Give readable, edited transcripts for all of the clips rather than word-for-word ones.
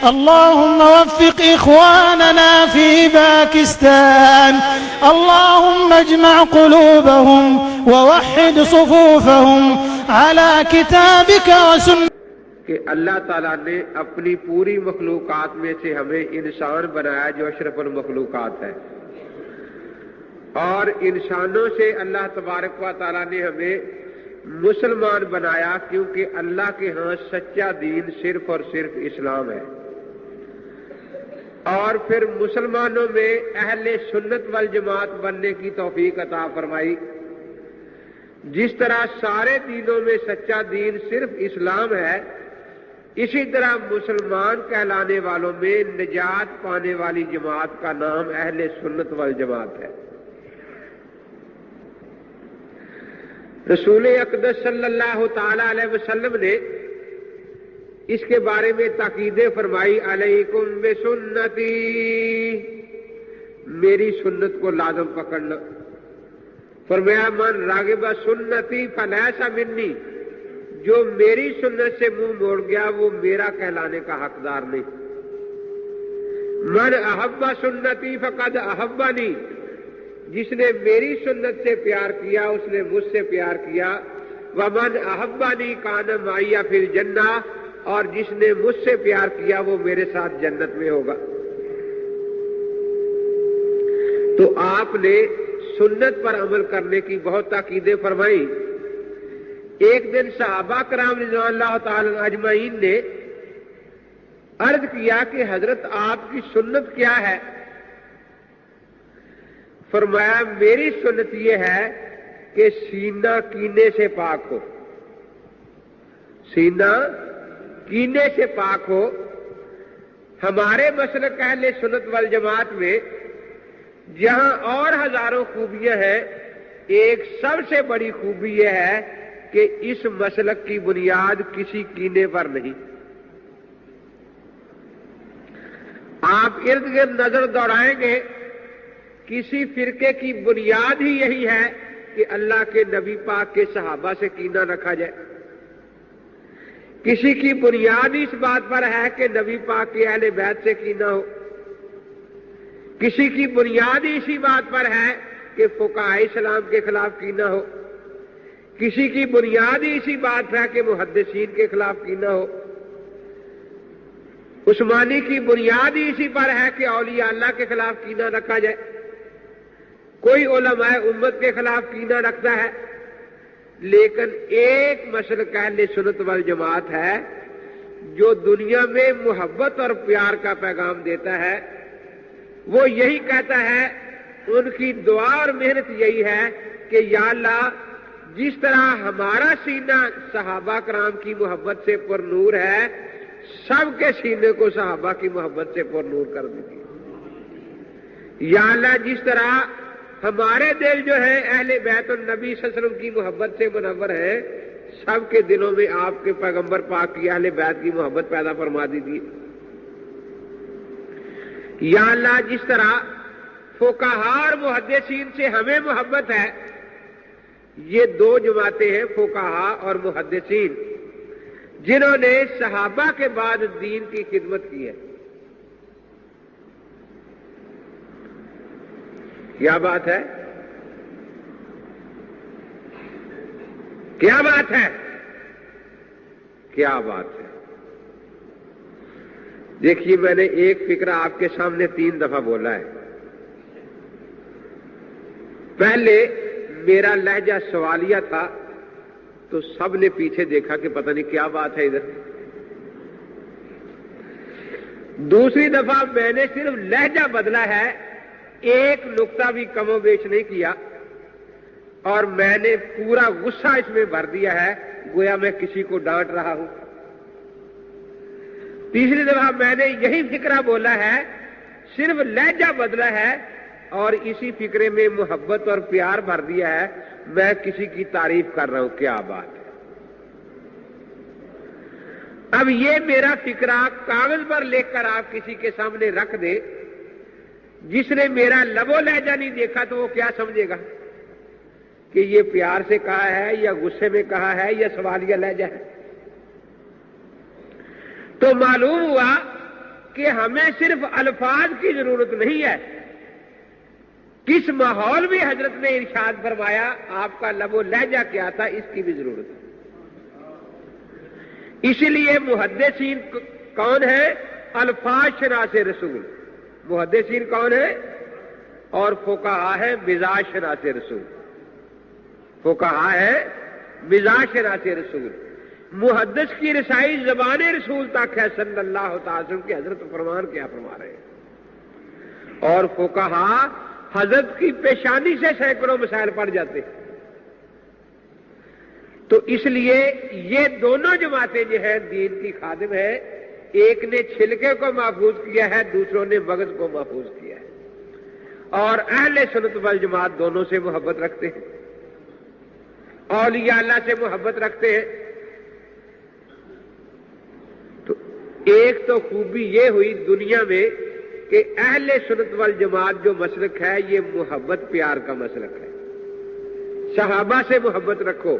اللهم وفق إخواننا في باكستان، اللهم اجمع قلوبهم ووحد صفوفهم على كتابك وسنة. کہ اللہ تعالیٰ نے اپنی پوری مخلوقات میں سے ہمیں انسان بنایا جو اشرف المخلوقات ہے، اور انسانوں سے اللہ تبارک و تعالیٰ نے ہمیں مسلمان بنایا، کیونکہ اللہ کے ہاں سچا دین صرف اور صرف اسلام ہے. اور پھر مسلمانوں میں اہل سنت والجماعت بننے کی توفیق عطا فرمائی. جس طرح سارے دینوں میں سچا دین صرف اسلام ہے، اسی طرح مسلمان کہلانے والوں میں نجات پانے والی جماعت کا نام اہل سنت والجماعت ہے. رسول اقدس صلی اللہ تعالی علیہ وسلم نے اس کے بارے میں تاکید فرمائی، علیکم بسنتی، میری سنت کو لازم پکڑنا. فرمایا من راغب سنتی فلیس منی، جو میری سنت سے منہ موڑ گیا وہ میرا کہلانے کا حقدار نہیں. من احب سنتی فقد احبنی، جس نے میری سنت سے پیار کیا اس نے مجھ سے پیار کیا. ومن احبنی کان معی فی الجنہ، اور جس نے مجھ سے پیار کیا وہ میرے ساتھ جنت میں ہوگا. تو آپ نے سنت پر عمل کرنے کی بہت تاکیدیں فرمائی. ایک دن صحابہ کرام رضوان اللہ تعالی اجمعین نے عرض کیا کہ حضرت آپ کی سنت کیا ہے؟ فرمایا میری سنت یہ ہے کہ سینہ کینے سے پاک ہو، سینہ کینے سے پاک ہو. ہمارے مسلک اہل سنت والجماعت میں جہاں اور ہزاروں خوبیاں ہیں، ایک سب سے بڑی خوبی یہ ہے کہ اس مسلک کی بنیاد کسی کینے پر نہیں. آپ ارد گرد نظر دوڑائیں گے، کسی فرقے کی بنیاد ہی یہی ہے کہ اللہ کے نبی پاک کے صحابہ سے کینہ رکھا جائے. کسی کی بنیاد اس بات پر ہے کہ نبی پاک کے اہل بیت سے کینہ ہو. کسی کی بنیاد اسی بات پر ہے کہ فقہاء اسلام کے خلاف کینہ ہو. کسی کی بنیاد اسی بات پر ہے کہ محدثین کے خلاف کینہ ہو. عثمانی کی بنیاد اسی پر ہے کہ اولیاء اللہ کے خلاف کینہ رکھا جائے. کوئی علماء امت کے خلاف کینہ رکھتا ہے. لیکن ایک مسلک اہل سنت والجماعت ہے جو دنیا میں محبت اور پیار کا پیغام دیتا ہے. وہ یہی کہتا ہے، ان کی دعا اور محنت یہی ہے کہ یا اللہ جس طرح ہمارا سینہ صحابہ کرام کی محبت سے پر نور ہے، سب کے سینے کو صحابہ کی محبت سے پر نور کر دیجیے. یا اللہ جس طرح ہمارے دل جو ہے اہل بیت النبی صلی اللہ علیہ وسلم کی محبت سے منور ہے، سب کے دلوں میں آپ کے پیغمبر پاک کی اہل بیت کی محبت پیدا فرما دیجیے. یا اللہ جس طرح فقہاء اور محدثین سے ہمیں محبت ہے، یہ دو جماعتیں ہیں فقہاء اور محدثین جنہوں نے صحابہ کے بعد دین کی خدمت کی ہے. کیا بات ہے؟ کیا بات ہے؟ کیا بات ہے؟ دیکھیے میں نے ایک فکرہ آپ کے سامنے 3 دفعہ بولا ہے. پہلے میرا لہجہ سوالیہ تھا تو سب نے پیچھے دیکھا کہ پتہ نہیں کیا بات ہے ادھر. دوسری دفعہ میں نے صرف لہجہ بدلا ہے، ایک نقطہ بھی کم و بیش نہیں کیا، اور میں نے پورا غصہ اس میں بھر دیا ہے گویا میں کسی کو ڈانٹ رہا ہوں. تیسری دفعہ میں نے یہی فکرہ بولا ہے، صرف لہجہ بدلا ہے اور اسی فکرے میں محبت اور پیار بھر دیا ہے. میں کسی کی تعریف کر رہا ہوں. کیا بات ہے؟ اب یہ میرا فکرہ کاغذ پر لکھ کر آپ کسی کے سامنے رکھ دے، جس نے میرا لب و لہجہ نہیں دیکھا تو وہ کیا سمجھے گا کہ یہ پیار سے کہا ہے یا غصے میں کہا ہے یا سوالیہ لہجہ ہے. تو معلوم ہوا کہ ہمیں صرف الفاظ کی ضرورت نہیں ہے، کس ماحول میں حضرت نے ارشاد فرمایا، آپ کا لب و لہجہ کیا تھا، اس کی بھی ضرورت ہے۔ اسی لیے محدثین کون ہے؟ الفاظ شناس رسول۔ محدثین کون ہے؟ اور فقہا ہے مزاج شناس رسول۔ فقہا ہے مزاج شناس رسول۔ محدث کی رسائی زبان رسول تک ہے صلی اللہ تعالی وسلم کی حضرت فرمان کیا فرما رہے ہیں، اور فقہا حضرت کی پیشانی سے سینکڑوں مسائل پڑ جاتے ہیں۔ تو اس لیے یہ دونوں جماعتیں جو ہیں دین کی خادم ہے، ایک نے چھلکے کو محفوظ کیا ہے، دوسروں نے مغز کو محفوظ کیا ہے، اور اہل سنت والجماعت دونوں سے محبت رکھتے ہیں، اولیاء اللہ سے محبت رکھتے ہیں۔ تو ایک تو خوبی یہ ہوئی دنیا میں کہ اہل سنت والجماعت جو مسلک ہے یہ محبت پیار کا مسلک ہے۔ صحابہ سے محبت رکھو،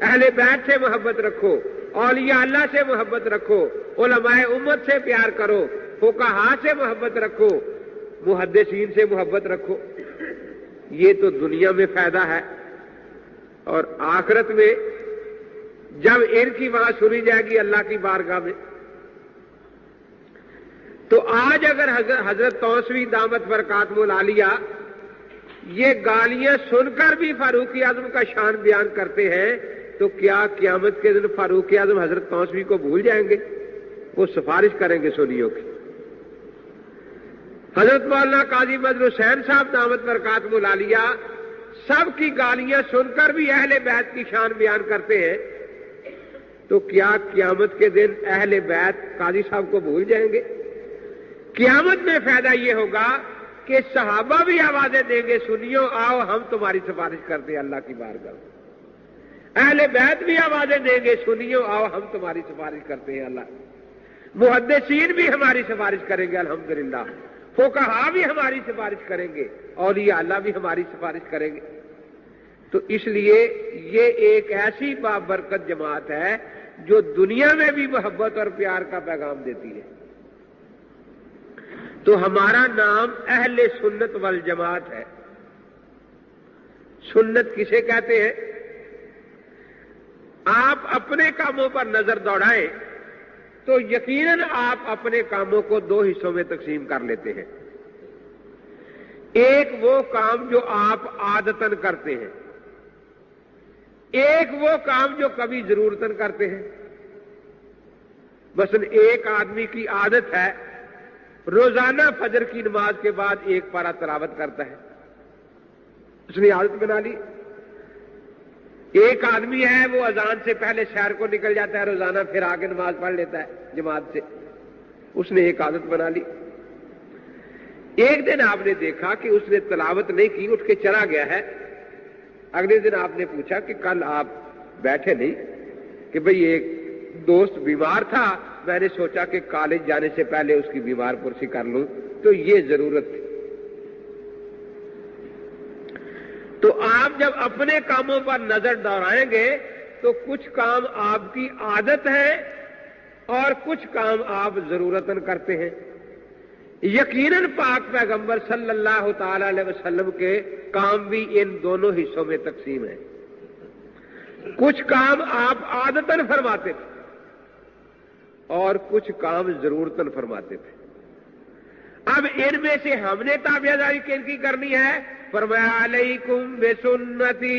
اہل بیت سے محبت رکھو، اولیاء اللہ سے محبت رکھو، علماء امت سے پیار کرو، فقہا سے محبت رکھو، محدثین سے محبت رکھو۔ یہ تو دنیا میں فائدہ ہے، اور آخرت میں جب ان کی وہاں سنی جائے گی اللہ کی بارگاہ میں، تو آج اگر حضرت توسوی دامت برکاتہ العالیہ یہ گالیاں سن کر بھی فاروق اعظم کا شان بیان کرتے ہیں، تو کیا قیامت کے دن فاروق اعظم حضرت توسوی کو بھول جائیں گے؟ وہ سفارش کریں گے سنیوں کی۔ حضرت مولانا قاضی مظہر حسین صاحب دامت برکاتہ العالیہ سب کی گالیاں سن کر بھی اہل بیت کی شان بیان کرتے ہیں، تو کیا قیامت کے دن اہل بیت قاضی صاحب کو بھول جائیں گے؟ قیامت میں فائدہ یہ ہوگا کہ صحابہ بھی آوازیں دیں گے، سنیو آؤ ہم تمہاری سفارش کرتے ہیں اللہ کی بارگاہ میں۔ اہل بیت بھی آوازیں دیں گے، سنیو آؤ ہم تمہاری سفارش کرتے ہیں اللہ۔ محدثین بھی ہماری سفارش کریں گے الحمدللہ، فقہا بھی ہماری سفارش کریں گے، اولیاء اللہ بھی ہماری سفارش کریں گے۔ تو اس لیے یہ ایک ایسی بابرکت جماعت ہے جو دنیا میں بھی محبت اور پیار کا پیغام دیتی ہے۔ تو ہمارا نام اہل سنت والجماعت ہے۔ سنت کسے کہتے ہیں؟ آپ اپنے کاموں پر نظر دوڑائیں تو یقیناً آپ اپنے کاموں کو دو حصوں میں تقسیم کر لیتے ہیں۔ ایک وہ کام جو آپ عادتاً کرتے ہیں، ایک وہ کام جو کبھی ضرورتاً کرتے ہیں۔ مثلا ایک آدمی کی عادت ہے روزانہ فجر کی نماز کے بعد ایک پارہ تلاوت کرتا ہے، اس نے عادت بنا لی۔ ایک آدمی ہے وہ اذان سے پہلے شہر کو نکل جاتا ہے روزانہ، پھر آگے نماز پڑھ لیتا ہے جماعت سے، اس نے ایک عادت بنا لی۔ ایک دن آپ نے دیکھا کہ اس نے تلاوت نہیں کی، اٹھ کے چلا گیا ہے۔ اگلے دن آپ نے پوچھا کہ کل آپ بیٹھے نہیں؟ کہ بھئی ایک دوست بیمار تھا، میں نے سوچا کہ کالج جانے سے پہلے اس کی بیمار پرسی کر لوں، تو یہ ضرورت تھی۔ تو آپ جب اپنے کاموں پر نظر دوڑائیں گے تو کچھ کام آپ کی عادت ہے اور کچھ کام آپ ضرورتاً کرتے ہیں۔ یقیناً پاک پیغمبر صلی اللہ تعالی علیہ وسلم کے کام بھی ان دونوں حصوں میں تقسیم ہیں۔ کچھ کام آپ عادتاً فرماتے تھے اور کچھ کام ضرورتاً فرماتے تھے۔ اب ان میں سے ہم نے تابعداری کن کی کرنی ہے؟ فرمایا علیکم بسنتی،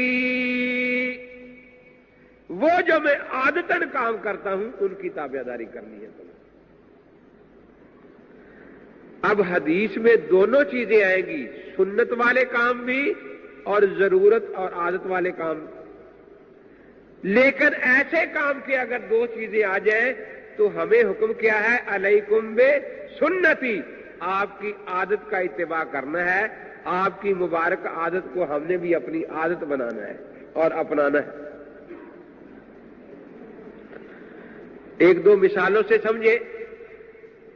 وہ جو میں عادتاً کام کرتا ہوں ان کی تابعداری کرنی ہے۔ اب حدیث میں دونوں چیزیں آئیں گی، سنت والے کام بھی اور ضرورت اور عادت والے کام۔ لیکن ایسے کام کے اگر دو چیزیں آ جائیں تو ہمیں حکم کیا ہے؟ علیکم بسنتی، آپ کی عادت کا اتباع کرنا ہے، آپ کی مبارک عادت کو ہم نے بھی اپنی عادت بنانا ہے اور اپنانا ہے۔ ایک دو مثالوں سے سمجھے۔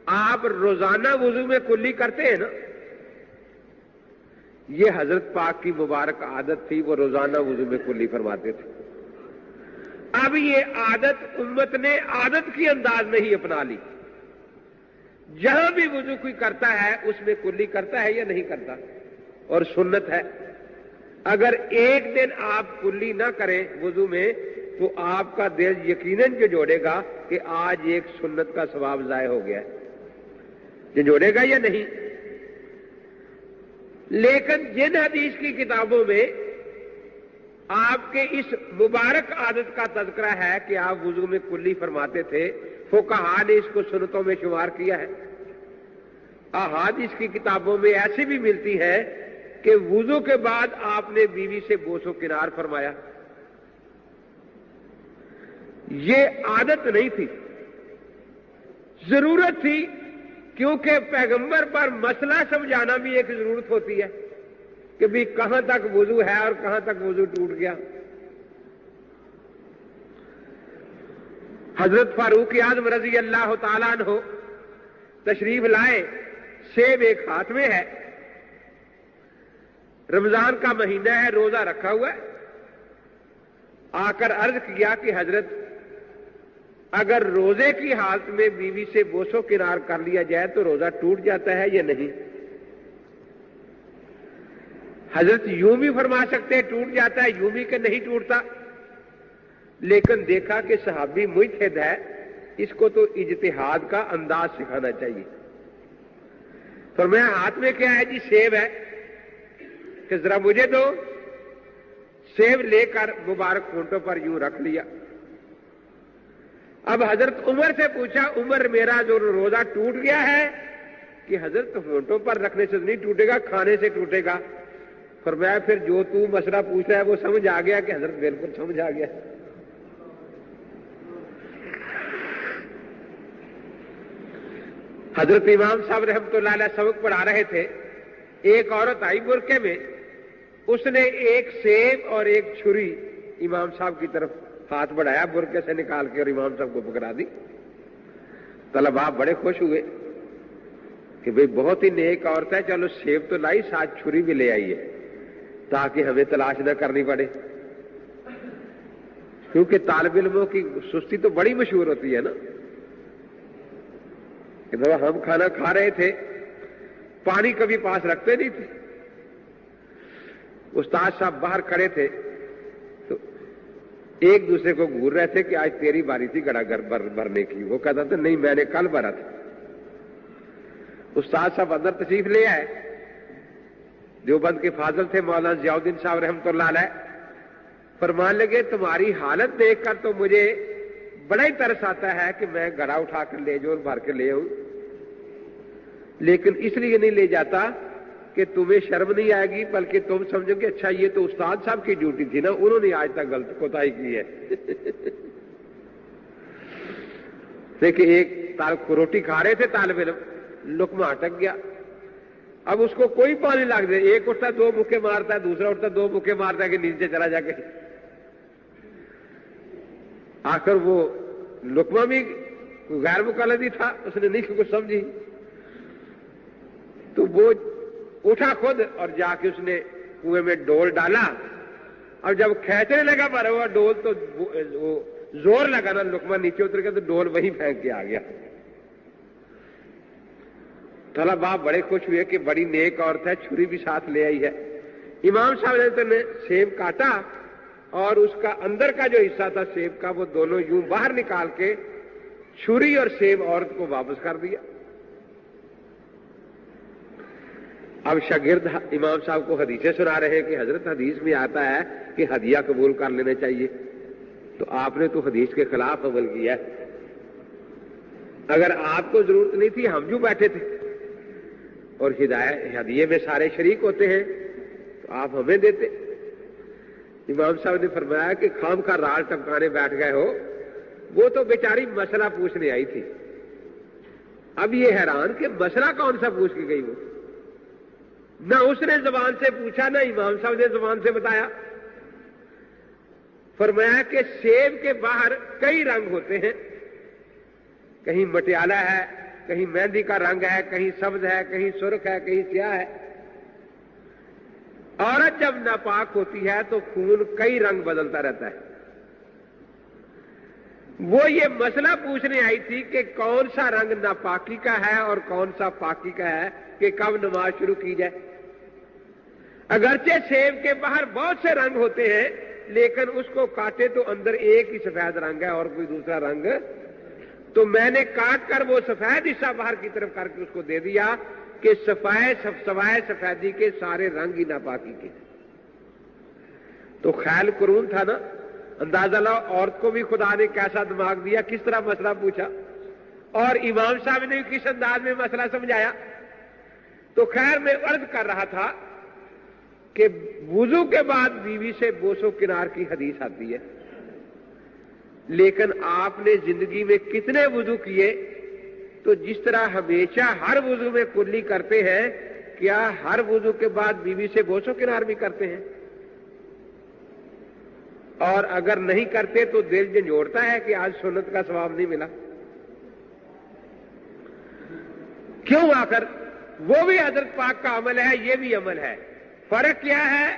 آپ روزانہ وضو میں کلی کرتے ہیں نا، یہ حضرت پاک کی مبارک عادت تھی، وہ روزانہ وضو میں کلی فرماتے تھے۔ اب یہ عادت امت نے عادت کی انداز میں ہی اپنا لی۔ جہاں بھی وضو کوئی کرتا ہے اس میں کلی کرتا ہے یا نہیں کرتا، اور سنت ہے۔ اگر ایک دن آپ کلی نہ کریں وضو میں تو آپ کا دل یقیناً جھنجھوڑے گا کہ آج ایک سنت کا ثواب ضائع ہو گیا ہے، جھنجھوڑے گا یا نہیں؟ لیکن جن حدیث کی کتابوں میں آپ کے اس مبارک عادت کا تذکرہ ہے کہ آپ وضو میں کلی فرماتے تھے، فقہا نے اس کو سنتوں میں شمار کیا ہے۔ احادیث کی کتابوں میں ایسی بھی ملتی ہے کہ وضو کے بعد آپ نے بیوی سے بوس و کنار فرمایا۔ یہ عادت نہیں تھی، ضرورت تھی، کیونکہ پیغمبر پر مسئلہ سمجھانا بھی ایک ضرورت ہوتی ہے کہ بھی کہاں تک وضو ہے اور کہاں تک وضو ٹوٹ گیا۔ حضرت فاروق اعظم رضی اللہ تعالیٰ عنہ تشریف لائے، سیب ایک ہاتھ میں ہے، رمضان کا مہینہ ہے، روزہ رکھا ہوا ہے، آ کر عرض کیا کہ حضرت اگر روزے کی حالت میں بیوی سے بوس و کنار کر لیا جائے تو روزہ ٹوٹ جاتا ہے یا نہیں؟ حضرت یوں بھی فرما سکتے ٹوٹ جاتا ہے، یوں بھی کہ نہیں ٹوٹتا، لیکن دیکھا کہ صحابی مجتہد ہے، اس کو تو اجتہاد کا انداز سکھانا چاہیے۔ فرمایا ہاتھ میں کیا ہے؟ جی سیب ہے، کہ ذرا مجھے دو۔ سیب لے کر مبارک ہونٹوں پر یوں رکھ لیا۔ اب حضرت عمر سے پوچھا، عمر میرا جو روزہ ٹوٹ گیا ہے؟ کہ حضرت ہونٹوں پر رکھنے سے نہیں ٹوٹے گا، کھانے سے ٹوٹے گا۔ فرمایا پھر جو تو مسئلہ پوچھ رہا ہے وہ سمجھ آ گیا؟ کہ حضرت بالکل سمجھ آ گیا۔ حضرت امام صاحب رحمۃ اللہ علیہ سبق پڑھا رہے تھے، ایک عورت آئی برقعے میں، اس نے ایک سیب اور ایک چھری امام صاحب کی طرف ہاتھ بڑھایا، برقعے سے نکال کے، اور امام صاحب کو پکڑا دی۔ طلباء بڑے خوش ہوئے کہ بھئی بہت ہی نیک عورت ہے، چلو سیب تو لائی، ساتھ چھری بھی لے آئی ہے تاکہ ہمیں تلاش نہ کرنی پڑے، کیونکہ طالب علموں کی سستی تو بڑی مشہور ہوتی ہے نا۔ کہ ہم کھانا کھا رہے تھے، پانی کبھی پاس رکھتے نہیں تھے، استاد صاحب باہر کھڑے تھے تو ایک دوسرے کو گھور رہے تھے کہ آج تیری باری تھی گڑا گھر بھرنے کی۔ وہ کہتا تھا نہیں میں نے کل بھرا تھا۔ استاد صاحب اندر تشریف لے آئے، دیوبند کے فاضل تھے مولانا ضیاء الدین صاحب رحمۃ اللہ علیہ، فرمان لگے تمہاری حالت دیکھ کر تو مجھے بڑا ہی ترس آتا ہے کہ میں گڑا اٹھا کر لے جاؤں، بھر کے لے آؤں، لیکن اس لیے نہیں لے جاتا کہ تمہیں شرم نہیں آئے گی، بلکہ تم سمجھو کہ اچھا یہ تو استاد صاحب کی ڈیوٹی تھی نا، انہوں نے آج تک غلط کوتاہی کی ہے۔ دیکھیں ایک روٹی کھا رہے تھے طالب علم، لقمہ اٹک گیا، اب اس کو کوئی پانی لگ دے، ایک اٹھتا دو مکے مارتا ہے، دوسرا اٹھتا دو مکے مارتا ہے کہ نیچے چلا جا کے، آخر وہ لقمہ بھی غیر مقلدی تھا، اس نے نہیں کچھ سمجھی، تو وہ اٹھا خود اور جا کے اس نے کنویں میں ڈول ڈالا، اور جب کھینچنے لگا بھرا ہوا ڈول تو وہ زور لگا نا، لقمہ نیچے اتر گیا تو ڈول وہیں پھینک کے آ گیا۔ طلباء بڑے خوش ہوئے کہ بڑی نیک عورت ہے، چھری بھی ساتھ لے آئی ہے۔ امام صاحب نے سیب کاٹا اور اس کا اندر کا جو حصہ تھا سیب کا وہ دونوں یوں باہر نکال کے چھری اور سیب عورت کو واپس کر دیا۔ اب شاگرد امام صاحب کو حدیثیں سنا رہے ہیں کہ حضرت حدیث میں آتا ہے کہ ہدیہ قبول کر لینا چاہیے، تو آپ نے تو حدیث کے خلاف عمل کیا ہے، اگر آپ کو ضرورت نہیں تھی ہم جو بیٹھے تھے، اور ہدیے میں سارے شریک ہوتے ہیں تو آپ ہمیں دیتے۔ امام صاحب نے فرمایا کہ خام کا رال ٹمکانے بیٹھ گئے ہو، وہ تو بیچاری مسئلہ پوچھنے آئی تھی، اب یہ حیران کہ مسئلہ کون سا پوچھ کے گئی، وہ نہ اس نے زبان سے پوچھا نہ امام صاحب نے زبان سے بتایا۔ فرمایا کہ سیب کے باہر کئی رنگ ہوتے ہیں، کہیں مٹیالہ ہے، کہیں مہندی کا رنگ ہے، کہیں سبز ہے، کہیں سرخ ہے، کہیں سیاہ ہے۔ عورت جب ناپاک ہوتی ہے تو خون کئی رنگ بدلتا رہتا ہے، وہ یہ مسئلہ پوچھنے آئی تھی کہ کون سا رنگ ناپاکی کا ہے اور کون سا پاکی کا ہے کہ کب نماز شروع کی جائے۔ اگرچہ سیب کے باہر بہت سے رنگ ہوتے ہیں لیکن اس کو کاٹے تو اندر ایک ہی سفید رنگ ہے اور کوئی دوسرا رنگ، تو میں نے کاٹ کر وہ سفید حصہ باہر کی طرف کر کے اس کو دے دیا کہ سوائے سفیدی کے سارے رنگ ہی ناپاکی کے۔ تو خیال قرون تھا نا، اندازہ لاؤ عورت کو بھی خدا نے کیسا دماغ دیا، کس طرح مسئلہ پوچھا، اور امام صاحب نے کس انداز میں مسئلہ سمجھایا۔ تو خیر میں عرض کر رہا تھا کہ وضو کے بعد بیوی سے بوسو کنار کی حدیث آتی ہے، لیکن آپ نے زندگی میں کتنے وضو کیے؟ تو جس طرح ہمیشہ ہر وضو میں کلی کرتے ہیں، کیا ہر وضو کے بعد بیوی سے بوسو کنار بھی کرتے ہیں؟ اور اگر نہیں کرتے تو دل جھنجھوڑتا ہے کہ آج سنت کا ثواب نہیں ملا۔ کیوں؟ آخر وہ بھی حضرت پاک کا عمل ہے، یہ بھی عمل ہے، فرق کیا ہے؟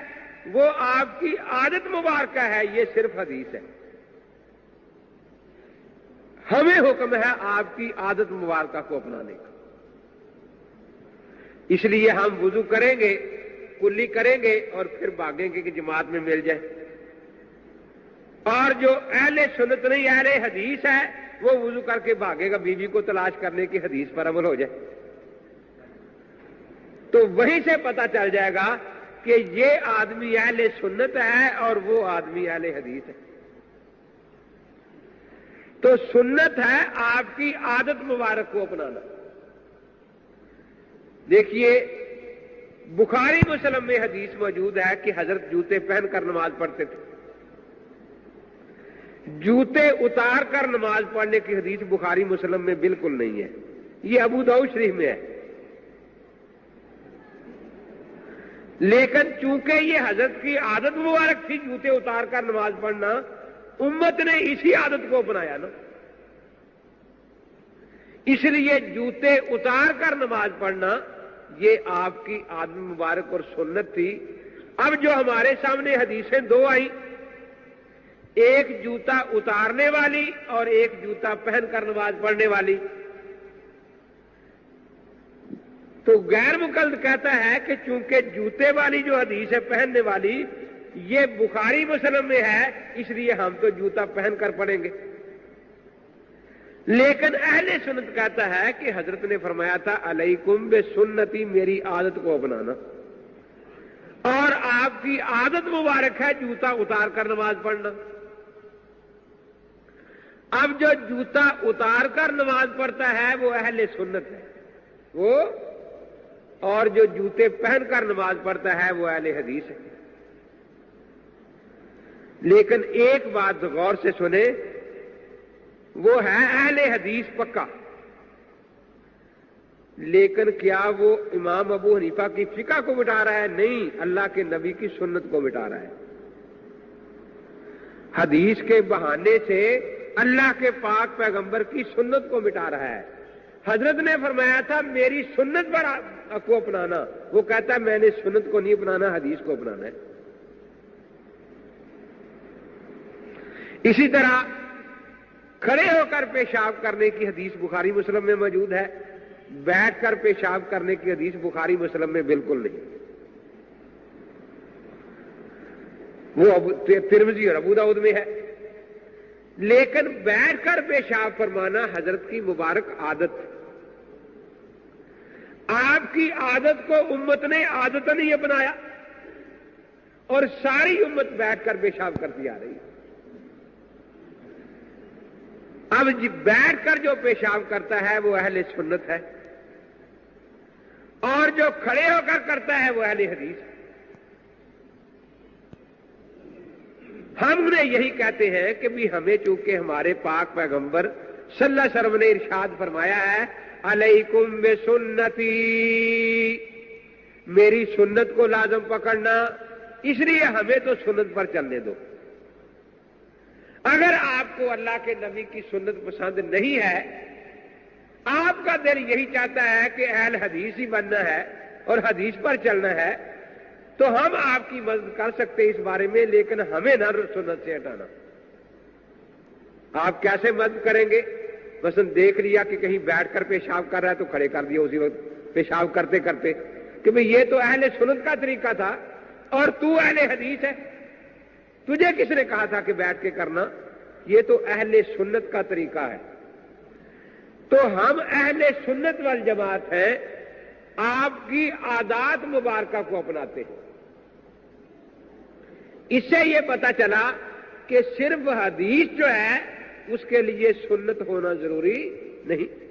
وہ آپ کی عادت مبارکہ ہے، یہ صرف حدیث ہے۔ ہمیں حکم ہے آپ کی عادت مبارکہ کو اپنانے کا، اس لیے ہم وضو کریں گے، کلی کریں گے اور پھر بھاگیں گے کہ جماعت میں مل جائے۔ اور جو اہل سنت نہیں اہل حدیث ہے وہ وضو کر کے بھاگے گا بیوی کو تلاش کرنے کی، حدیث پر عمل ہو جائے تو وہیں سے پتہ چل جائے گا کہ یہ آدمی اہل سنت ہے اور وہ آدمی اہل حدیث ہے۔ تو سنت ہے آپ کی عادت مبارک کو اپنانا۔ دیکھیے بخاری مسلم میں حدیث موجود ہے کہ حضرت جوتے پہن کر نماز پڑھتے تھے، جوتے اتار کر نماز پڑھنے کی حدیث بخاری مسلم میں بالکل نہیں ہے، یہ ابو داؤد شریف میں ہے۔ لیکن چونکہ یہ حضرت کی عادت مبارک تھی جوتے اتار کر نماز پڑھنا، امت نے اسی عادت کو اپنایا نا، اس لیے جوتے اتار کر نماز پڑھنا یہ آپ کی عادت مبارک اور سنت تھی۔ اب جو ہمارے سامنے حدیثیں دو آئیں، ایک جوتا اتارنے والی اور ایک جوتا پہن کر نماز پڑھنے والی، تو غیر مقلد کہتا ہے کہ چونکہ جوتے والی جو حدیث ہے پہننے والی یہ بخاری مسلم میں ہے، اس لیے ہم تو جوتا پہن کر پڑھیں گے۔ لیکن اہل سنت کہتا ہے کہ حضرت نے فرمایا تھا علیکم بسنتی، میری عادت کو اپنانا، اور آپ کی عادت مبارک ہے جوتا اتار کر نماز پڑھنا۔ اب جو جوتا اتار کر نماز پڑھتا ہے وہ اہل سنت ہے وہ، اور جو جوتے پہن کر نماز پڑھتا ہے وہ اہل حدیث ہے۔ لیکن ایک بات غور سے سنیں، وہ ہے اہل حدیث پکا، لیکن کیا وہ امام ابو حنیفہ کی فقہ کو مٹا رہا ہے؟ نہیں، اللہ کے نبی کی سنت کو مٹا رہا ہے۔ حدیث کے بہانے سے اللہ کے پاک پیغمبر کی سنت کو مٹا رہا ہے۔ حضرت نے فرمایا تھا میری سنت پر کو اپنانا، وہ کہتا ہے میں نے سنت کو نہیں اپنانا، حدیث کو اپنانا ہے۔ اسی طرح کھڑے ہو کر پیشاب کرنے کی حدیث بخاری مسلم میں موجود ہے، بیٹھ کر پیشاب کرنے کی حدیث بخاری مسلم میں بالکل نہیں، وہ ترمذی اور ابو داؤد میں ہے۔ لیکن بیٹھ کر پیشاب فرمانا حضرت کی مبارک عادت، آپ کی عادت کو امت نے عادت نہیں اپنایا اور ساری امت بیٹھ کر پیشاب کرتی آ رہی ہے۔ اب بیٹھ کر جو پیشاب کرتا ہے وہ اہل سنت ہے، اور جو کھڑے ہو کر کرتا ہے وہ اہل حدیث ہے۔ ہم نے یہی کہتے ہیں کہ بھی ہمیں چونکہ ہمارے پاک پیغمبر صلی اللہ علیہ وسلم نے ارشاد فرمایا ہے علیکم بسنتی، میری سنت کو لازم پکڑنا، اس لیے ہمیں تو سنت پر چلنے دو۔ اگر آپ کو اللہ کے نبی کی سنت پسند نہیں ہے، آپ کا دل یہی چاہتا ہے کہ اہل حدیث ہی بننا ہے اور حدیث پر چلنا ہے، تو ہم آپ کی مدد کر سکتے اس بارے میں، لیکن ہمیں نہ سنت سے ہٹانا۔ آپ کیسے مدد کریں گے؟ مثلا دیکھ لیا کہ کہیں بیٹھ کر پیشاب کر رہا ہے تو کھڑے کر دیا اسی وقت پیشاب کرتے کرتے کہ بھئی یہ تو اہل سنت کا طریقہ تھا اور تو اہل حدیث ہے، تجھے کس نے کہا تھا کہ بیٹھ کے کرنا؟ یہ تو اہل سنت کا طریقہ ہے۔ تو ہم اہل سنت والجماعت ہیں، آپ کی عادات مبارکہ کو اپناتے ہیں۔ اس سے یہ پتہ چلا کہ صرف حدیث جو ہے اس کے لیے سنت ہونا ضروری نہیں۔